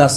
10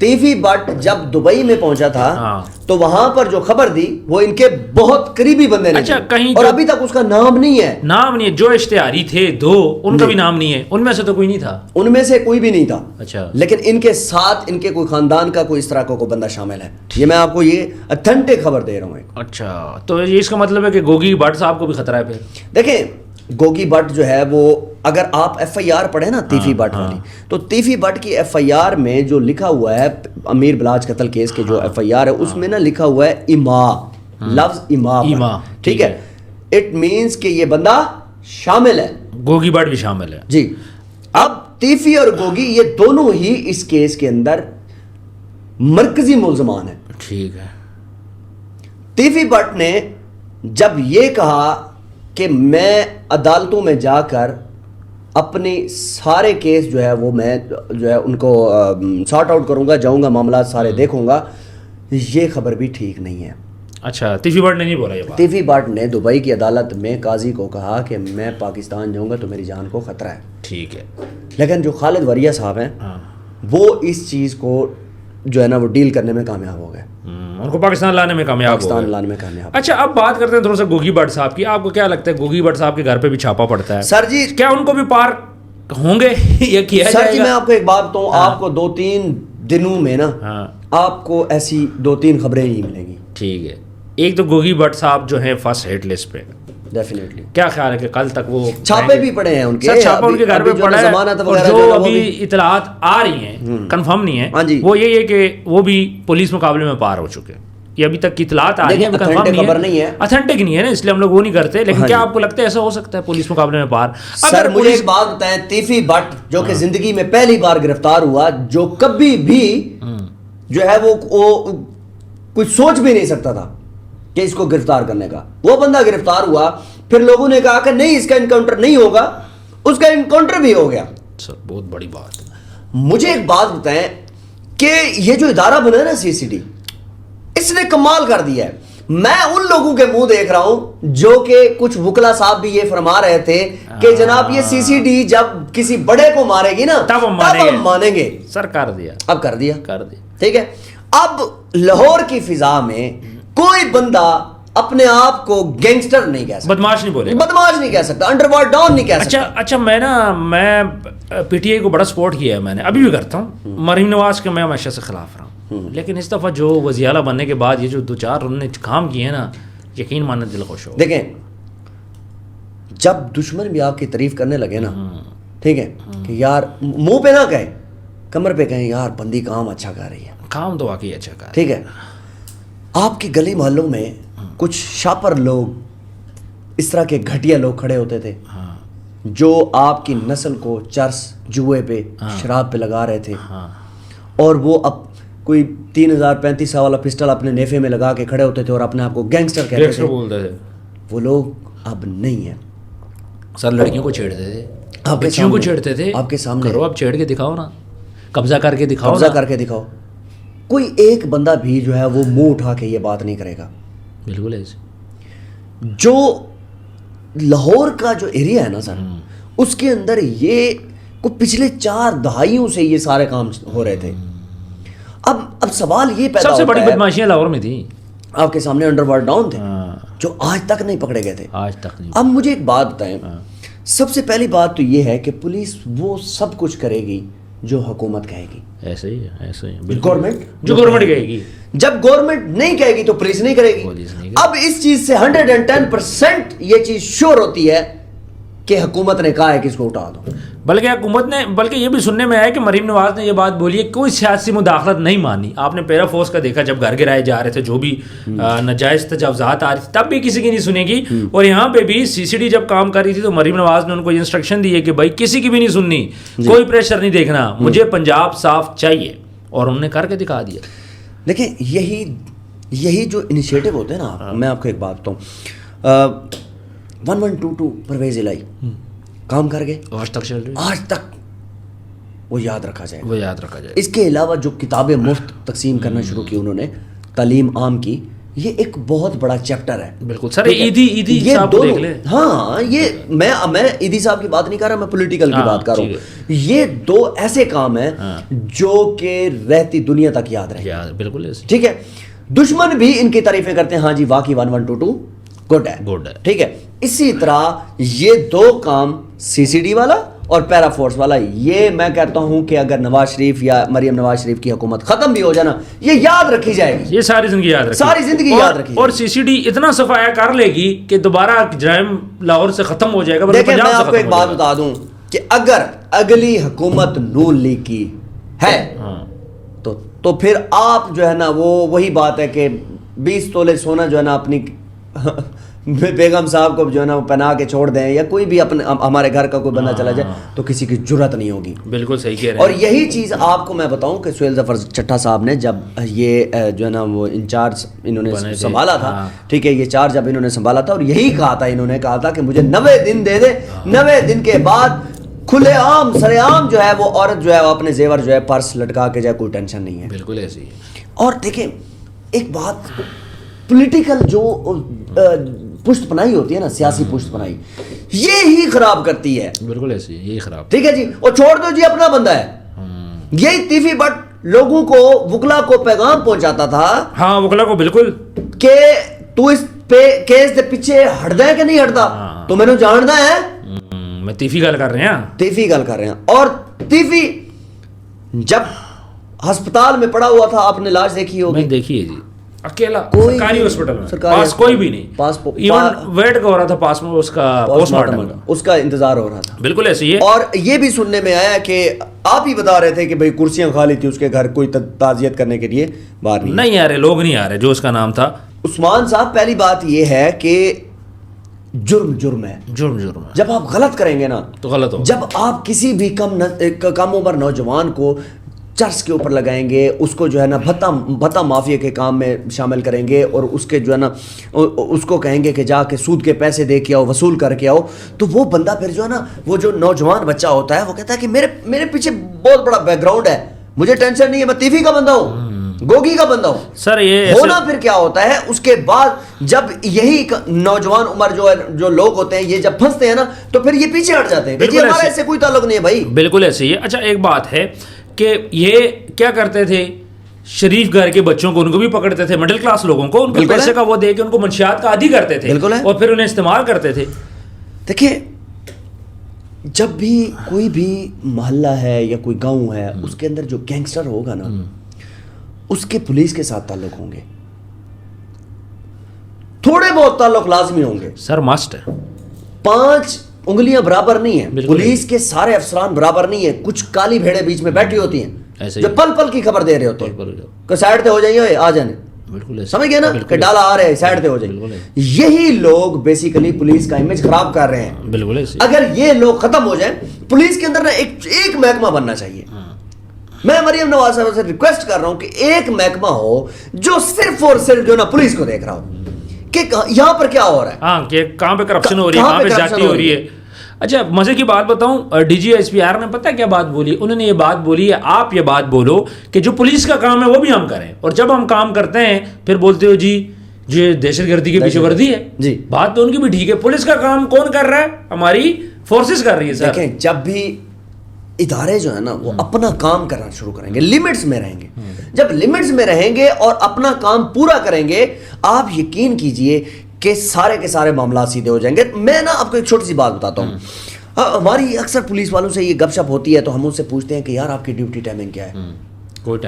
تیفی but جب Dubai میں پہنچا تھا ہاں. تو وہاں پر جو خبر دی وہ ان کے بہت قریبی بندے نے اچھا، دی. کہیں اور جو- ابھی تک اس کا نام نہیں ہے. نام نہیں ہے. جو اشتہاری تھے دو ان کا بھی نام نہیں ہے. ان میں سے تو کوئی نہیں تھا. ان میں سے کوئی بھی نہیں تھا. اچھا. لیکن ان کے ساتھ ان کے کوئی خاندان کا کوئی اس طرح کا کوئی بندہ شامل ہے. یہ میں آپ کو یہ اتھینٹک خبر دے رہا ہوں. اچھا، تو یہ اس کا مطلب ہے کہ گوگی بٹ صاحب کو بھی خطرہ ہے پھر. دیکھیں گوگی بٹ جو ہے وہ اگر آپ ایف آئی آر پڑھیں نا تیفی بٹ والی، تو تیفی بٹ کی ایف آئی آر میں جو لکھا ہوا ہے امیر بلاج قتل کیس کے جو ایف آئی آر ہے اس میں نا لکھا ہوا ہے اما، لفظ اما. ٹھیک ہے، اٹ مینس کہ یہ بندہ شامل ہے. گوگی بٹ بھی شامل ہے. جی. اب تیفی اور گوگی یہ دونوں ہی اس کیس کے اندر مرکزی ملزمان ہیں. ٹھیک ہے. تیفی بٹ نے جب یہ کہا کہ میں عدالتوں میں جا کر اپنی سارے کیس جو ہے وہ میں جو ہے ان کو سارٹ آؤٹ کروں گا، جاؤں گا معاملات سارے دیکھوں گا، یہ خبر بھی ٹھیک نہیں ہے. اچھا، تیفی بٹ نے نہیں بولا یہ بات. تیفی بٹ نے دبئی کی عدالت میں قاضی کو کہا کہ میں پاکستان جاؤں گا تو میری جان کو خطرہ ہے. ٹھیک ہے. لیکن جو خالد وریا صاحب ہیں وہ اس چیز کو جو ہے نا وہ ڈیل کرنے میں کامیاب ہو گئے، ان کو پاکستان لانے میں کامیاب ہو پاکستان گئے. لانے میں کامیاب. اچھا، اب بات کرتے ہیں تھوڑا سا گوگی بٹ صاحب کی. آپ کو کیا لگتا ہے گوگی بٹ صاحب کے گھر پہ بھی چھاپا پڑتا ہے سر جی، کیا ان کو بھی پار ہوں گے یا کیا سر جائے جی گا؟ میں آپ کو ایک بات بتاؤں، آپ کو 2-3 دنوں میں نا آپ کو ایسی 2-3 خبریں ہی ملیں گی. ٹھیک ہے. ایک تو گوگی بٹ صاحب جو ہیں فرسٹ ہٹ لسٹ پہ، ڈیفینیٹلی. کیا خیال ہے کہ کل تک وہ چھاپے بھی پڑے ہیں ان کے، سر چھاپا ان کے گھر پہ پڑا ہے، ضمانت اور وغیرہ جو جو ابھی اطلاعات آ رہی ہیں کنفرم نہیں ہاں جی. ہے وہ یہی ہے کہ وہ بھی پولیس مقابلے میں پار ہو چکے ہیں. یہ ابھی تک کی اطلاعات آ رہی ہیں، authentic خبر نہیں ہے، اتھینٹک نہیں ہے نا، اس لیے ہم لوگ وہ نہیں کرتے. لیکن کیا آپ کو لگتا ہے ایسا ہو سکتا ہے پولیس مقابلے میں پار؟ سر مجھے ایک بات بتائیں، تیفی بٹ جو کہ زندگی میں پہلی بار گرفتار ہوا، جو کبھی بھی جو ہے وہ کوئی سوچ بھی نہیں سکتا تھا کہ اس کو گرفتار کرنے کا، وہ بندہ گرفتار ہوا، پھر لوگوں نے کہا کہ نہیں اس کا انکاؤنٹر نہیں ہوگا، اس کا انکاؤنٹر بھی ہو گیا. سر بہت بڑی بات. مجھے ایک بات بتائیں کہ یہ جو ادارہ بنا ہے نا سی سی ڈی، اس نے کمال کر دیا ہے. میں ان لوگوں کے منہ دیکھ رہا ہوں جو کہ کچھ وکلا صاحب بھی یہ فرما رہے تھے کہ جناب یہ سی سی ڈی جب کسی بڑے کو مارے گی نا تب ہم مانیں گے. سر کر دیا. اب کر دیا. ٹھیک ہے. اب لاہور کی فضا میں کوئی بندہ اپنے آپ کو گینگسٹر نہیں کہہ سکتا، بدماش نہیں بولے، بدماش نہیں کہہ سکتا، انڈر ورلڈ ڈان نہیں کہہ سکتا. اچھا میں پی ٹی آئی کو بڑا سپورٹ کیا ہے، میں نے ابھی بھی کرتا ہوں. مریم نواز کے میں ہمیشہ سے خلاف رہا ہوں، لیکن اس دفعہ جو وزیر اعلیٰ بننے کے بعد یہ جو 2-4 انہوں نے کام کیے ہیں نا، یقین ماننا دل خوش ہو. دیکھیں جب دشمن بھی آپ کی تعریف کرنے لگے نا، ٹھیک ہے، کہ یار منہ پہ نہ کہیں، کمر پہ کہیں یار بندی کام اچھا کر رہی ہے، کام تو واقعی اچھا کر. ٹھیک ہے. آپ کی گلی محلوں میں کچھ شاپر لوگ اس طرح کے گھٹیا لوگ کھڑے ہوتے تھے جو آپ کی نسل کو چرس، جوئے پہ، شراب پہ لگا رہے تھے، اور وہ اب کوئی 3000-3500 والا پسٹل اپنے نیفے میں لگا کے کھڑے ہوتے تھے اور اپنے آپ کو گینگسٹر کہتے تھے. وہ لوگ اب نہیں ہیں. سر لڑکیوں کو چھیڑتے تھے، بچیوں کو چھیڑتے تھے. آپ کے سامنے کرو، اب چھیڑ کے دکھاؤ نا، قبضہ کر کے دکھاؤ، قبضہ کر کے دکھاؤ. کوئی ایک بندہ بھی جو ہے وہ منہ اٹھا کے یہ بات نہیں کرے گا. بالکل ایسے. جو لاہور کا جو ایریا ہے نا سر، اس کے اندر یہ پچھلے 4 دہائیوں سے یہ سارے کام ہو رہے تھے. اب سوال یہ پیدا ہوتا ہے، سب سے بڑی بدماشیاں لاہور میں تھیں. آپ کے سامنے انڈر ورلڈ ڈان تھے جو آج تک نہیں پکڑے گئے تھے. آج تک نہیں. اب مجھے ایک بات بتائیں، سب سے پہلی بات تو یہ ہے کہ پولیس وہ سب کچھ کرے گی جو حکومت کہے گی. ایسے ہی ایسے ہی گورنمنٹ جو گورنمنٹ کہے گی. جب گورنمنٹ نہیں کہے گی تو پولیس نہیں کرے گی. اب اس چیز سے 110% یہ چیز شور ہوتی ہے کہ حکومت نے کہا ہے کہ اس کو اٹھا دو. بلکہ حکومت نے، بلکہ یہ بھی سننے میں آیا کہ مریم نواز نے یہ بات بولی ہے کوئی سیاسی مداخلت نہیں مانی. آپ نے پیرا فورس کا دیکھا جب گھر گرائے جا رہے تھے، جو بھی ناجائز تجاوزات آ رہی تھی تب بھی کسی کی نہیں سنے گی. اور یہاں پہ بھی سی سی ڈی جب کام کر رہی تھی تو مریم نواز نے ان کو یہ انسٹرکشن دی ہے کہ بھائی کسی کی بھی نہیں سننی، کوئی پریشر نہیں دیکھنا، مجھے پنجاب صاف چاہیے. اور انہوں نے کر کے دکھا دیا. دیکھیں یہی جو انیشیٹو ہوتے ہیں نا، میں آپ کو ایک بات بتاؤں، 1122 پرویز الہی کام کر گئے، آج تک چل رہی، آج تک وہ یاد رکھا جائے. وہ یاد رکھا جائے. اس کے علاوہ جو کتابیں مفت تقسیم کرنا شروع کی انہوں نے، تعلیم عام کی، یہ ایک بہت بڑا چیپٹر ہے. بالکل سر. ایدی صاحب کو دیکھ لیں. ہاں یہ میں ایدی صاحب کی بات نہیں کر رہا, میں پولیٹیکل کی بات کر رہا ہوں. یہ دو ایسے کام ہیں جو کہ رہتی دنیا تک یاد رہے. بالکل ٹھیک ہے. دشمن بھی ان کی تعریفیں کرتے ہیں, ہاں جی واقعی 1122 گڈ ہے. ٹھیک ہے. اسی طرح یہ دو کام CCD والا اور پیرا فورس والا, یہ میں کہتا ہوں کہ اگر نواز شریف یا مریم نواز شریف کی حکومت ختم بھی ہو جائے نا, یہ یاد رکھی جائے گی, یہ ساری زندگی یاد رکھی, ساری زندگی یاد رکھی. اور CCD اتنا صفایا کر لے گی کہ دوبارہ جرائم لاہور سے ختم ہو جائے گا. دیکھیں میں آپ کو ایک بات بتا دوں کہ اگر اگلی حکومت نون لیگ کی ہے تو پھر آپ جو ہے نا وہی بات ہے کہ 20 تولے سونا جو ہے نا اپنی بیگم صاحب کو جو ہے نا وہ پہنا کے چھوڑ دیں, یا کوئی بھی اپنے ہمارے گھر کا کوئی بندہ چلا جائے تو کسی کی جرات نہیں ہوگی. بالکل صحیح کہہ رہے ہیں. اور یہی چیز آپ کو میں بتاؤں کہ سہیل ظفر چٹھا صاحب نے جب یہ جو ہے نا وہ انچارج انہوں نے سنبھالا تھا, ٹھیک ہے, یہ چارج جب انہوں نے سنبھالا تھا, اور یہی کہا تھا, انہوں نے کہا تھا کہ مجھے 90 دن دے دے, 90 دن کے بعد کھلے عام سرے عام جو ہے وہ عورت جو ہے وہ اپنے زیور جو ہے پرس لٹکا کے جائے, کوئی ٹینشن نہیں ہے. بالکل ایسے ہی ہے. اور دیکھیں ایک بات, پولیٹیکل جو پشت پناہی ہوتی ہے نا, سیاسی پشت پناہی, یہی خراب کرتی ہے. بالکل ایسے ہی, یہی خراب. ٹھیک ہے جی. اور چھوڑ دو جی اپنا بندہ ہے, یہی تیفی بٹ لوگوں کو, وکلا کو پیغام پہنچاتا تھا. ہاں وکلا کو بالکل, کہ تو اس پہ کیس دے پیچھے ہٹ دے کہ نہیں ہٹتا, تو میں نے جاننا ہے. میں تیفی گل کر رہے ہیں, تیفی گل کر رہے ہیں. اور تیفی جب ہسپتال میں پڑا ہوا تھا, آپ نے لاش دیکھی ہوگی. میں دیکھی ہے جی, اکیلا سرکاری ہاسپٹل میں, پاس کوئی بھی نہیں, ایون ویٹ ہو رہا تھا, اس کا پوسٹ مارٹم, اس کا انتظار ہو رہا تھا. بالکل ایسے ہی ہے. اور یہ بھی سننے میں آیا کہ آپ ہی بتا رہے تھے کہ بھئی کرسیاں خالی تھی اس کے گھر, کوئی تعزیت کرنے کے لیے باہر نہیں آ رہے, لوگ نہیں آ رہے. جو اس کا نام تھا عثمان صاحب, پہلی بات یہ ہے کہ جرم ہے. جب آپ غلط کریں گے نا تو غلط ہو. جب آپ کسی بھی کم عمر نوجوان کو چرس کے اوپر لگائیں گے, اس کو جو ہے نا بھتا مافیا کے کام میں شامل کریں گے, اور اس کے جو ہے نا اس کو کہیں گے کہ جا کے سود کے پیسے دے کے آؤ, وصول کر کے آؤ, تو وہ بندہ پھر جو ہے نا, وہ جو نوجوان بچہ ہوتا ہے وہ کہتا ہے کہ میرے پیچھے بہت بڑا بیک گراؤنڈ ہے, مجھے ٹینشن نہیں ہے, میں تیفی کا بندہ ہوں, گوگی کا بندہ ہوں. سر یہ ہونا پھر کیا ہوتا ہے اس کے بعد, جب یہی نوجوان عمر جو لوگ ہوتے ہیں یہ جب پھنستے ہیں نا, تو پھر یہ پیچھے ہٹ جاتے ہیں کہ ہمارا اس سے کوئی تعلق نہیں ہے بھائی. بالکل ایسے ہی ہے. اچھا ایک بات ہے کہ یہ کیا کرتے تھے, شریف گھر کے بچوں کو, ان کو بھی پکڑتے تھے, مڈل کلاس لوگوں کو, ان کو پیسے کا وہ دے کے ان کو منشیات کا عادی کرتے تھے, اور پھر انہیں استعمال کرتے تھے. دیکھیے جب بھی کوئی بھی محلہ ہے یا کوئی گاؤں ہے, اس کے اندر جو گینگسٹر ہوگا نا, اس کے پولیس کے ساتھ تعلق ہوں گے, تھوڑے بہت تعلق لازمی ہوں گے. سر مسٹ ہے. 5 انگلیاں برابر نہیں ہیں, پولیس کے سارے افسران برابر نہیں ہیں. کچھ کالی بھیڑیں بیچ میں بیٹھی ہوتی ہیں جو پل پل کی خبر دے رہے ہوتے ہیں کہ سائڈ پہ ہو جائیے, آ جانے, سمجھ گئے نا, کہ ڈالا آ رہے ہیں, سائڈ پہ ہو جائیے. یہی لوگ بیسیکلی پولیس کا امیج خراب کر رہے ہیں. اگر یہ لوگ ختم ہو جائیں, پولیس کے اندر نا ایک محکمہ بننا چاہیے. میں مریم نواز صاحب سے ریکویسٹ کر رہا ہوں کہ ایک محکمہ ہو جو صرف اور صرف جو نا پولیس کو دیکھ رہا ہو کہ یہاں پر کیا ہو رہا ہے, ہاں کہ کہاں پہ کرپشن ہو رہی ہے, کہاں پہ زیادتی ہو رہی ہے. اچھا مزے کی بات بتاؤں, DGSPR نے پتہ کیا بات بولی, انہوں نے یہ بات بولی ہے, آپ یہ بات بولو کہ جو پولیس کا کام ہے وہ بھی ہم کریں, اور جب ہم کام کرتے ہیں پھر بولتے ہو جی یہ دہشت گردی کے پیچھے وردی ہے. جی بات تو ان کی بھی ٹھیک ہے, پولیس کا کام کون کر رہا ہے, ہماری فورسز کر رہی ہے. سر دیکھیں جب بھی ادارے جو ہے نا وہ اپنا کام کرنا شروع کریں گے, لمٹس میں رہیں گے, جب لمٹس میں رہیں گے اور اپنا کام پورا کریں گے, آپ یقین کیجئے کہ سارے کے سارے معاملات سیدھے ہو جائیں گے. میں نا آپ کو ایک چھوٹی سی بات بتاتا ہوں. ہماری اکثر پولیس والوں سے یہ گپ شپ ہوتی ہے تو ہم ان سے پوچھتے ہیں کہ یار آپ کی ڈیوٹی ٹائمنگ کیا ہے. کوئی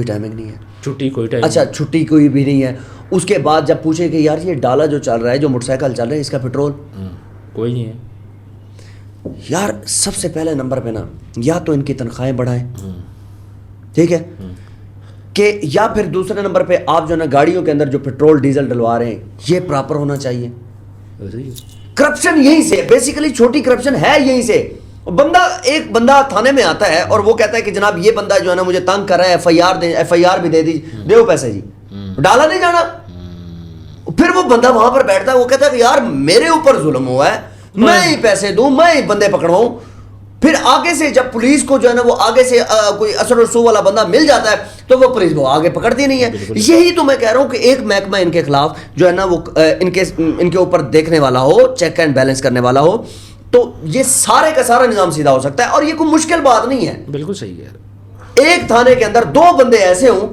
ٹائمنگ نہیں ہے, چھٹی کوئی ٹائم. اچھا چھٹی کوئی بھی نہیں ہے. اس کے بعد جب پوچھے کہ یار یہ ڈالا جو چل رہا ہے, جو موٹر سائیکل چل رہا ہے, اس کا پیٹرول کوئی نہیں ہے. یار سب سے پہلے نمبر پہ نا یا تو ان کی تنخواہیں بڑھائیں, ٹھیک ہے, کہ یا پھر دوسرے نمبر پہ آپ جو نا گاڑیوں کے اندر جو پیٹرول ڈیزل ڈلوا رہے ہیں یہ پراپر ہونا چاہیے. کرپشن یہیں سے بیسیکلی, چھوٹی کرپشن ہے یہیں سے. ایک بندہ تھانے میں آتا ہے اور وہ کہتا ہے کہ جناب یہ بندہ جو ہے نا مجھے تنگ کر رہا ہے, FIR بھی دے دیجیے, دے پیسے جی, ڈالا نہیں جانا. پھر وہ بندہ وہاں پر بیٹھتا ہے, وہ کہتا ہے کہ یار میرے اوپر ظلم ہوا ہے, میں ہی پیسے دوں, میں ہی بندے پکڑواؤں. پھر آگے سے جب پولیس کو جو ہے نا وہ آگے سے کوئی اثر و رسوخ والا بندہ مل جاتا ہے تو وہ پولیس وہ آگے پکڑتی نہیں ہے. یہی تو میں کہہ رہا ہوں کہ ایک محکمہ ان کے خلاف جو ہے نا وہ ان کے اوپر دیکھنے والا ہو, چیک اینڈ بیلنس کرنے والا ہو, تو یہ سارے کا سارا نظام سیدھا ہو سکتا ہے. اور یہ کوئی مشکل بات نہیں ہے. بالکل صحیح ہے. ایک تھانے کے اندر 2 بندے ایسے ہوں,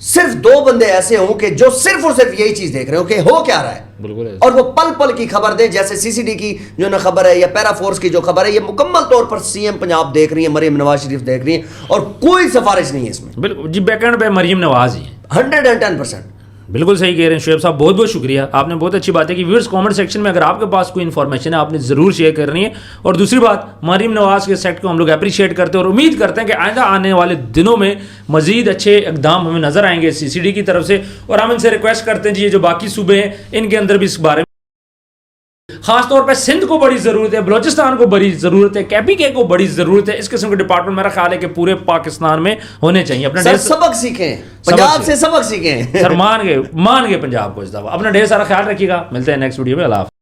صرف 2 بندے ایسے ہوں کہ جو صرف اور صرف یہی چیز دیکھ رہے ہوں کہ ہو کیا رہا ہے, بالکل, اور وہ پل پل کی خبر دیں. جیسے سی سی ڈی کی جو نا خبر ہے یا پیرا فورس کی جو خبر ہے, یہ مکمل طور پر سی ایم پنجاب دیکھ رہی ہیں, مریم نواز شریف دیکھ رہی ہیں, اور کوئی سفارش نہیں ہے اس میں. بالکل جی, بیک اینڈ پہ مریم نواز ہی ہیں. 110%. بالکل صحیح کہہ رہے ہیں شعیب صاحب, بہت بہت شکریہ, آپ نے بہت اچھی بات ہے کہ ویورز کامنٹ سیکشن میں اگر آپ کے پاس کوئی انفارمیشن ہے آپ نے ضرور شیئر کرنی ہے. اور دوسری بات, مریم نواز کے سیٹ کو ہم لوگ اپریشیٹ کرتے ہیں اور امید کرتے ہیں کہ آئندہ آنے والے دنوں میں مزید اچھے اقدام ہمیں نظر آئیں گے سی سی ڈی کی طرف سے. اور ہم ان سے ریکویسٹ کرتے ہیں جی, یہ جو باقی صوبے ہیں ان کے اندر بھی اس بارے میں خاص طور پہ سندھ کو بڑی ضرورت ہے, بلوچستان کو بڑی ضرورت ہے, کے پی کے کو بڑی ضرورت ہے. اس قسم کے ڈپارٹمنٹ میرا خیال ہے کہ پورے پاکستان میں ہونے چاہیے. اپنا سبق سیکھیں, پنجاب سے سبق سیکھیں. سر مان گئے پنجاب کو اس دفعہ. اپنا ڈھیر سارا خیال رکھیے گا, ملتے ہیں نیکسٹ ویڈیو میں. اللہ حافظ.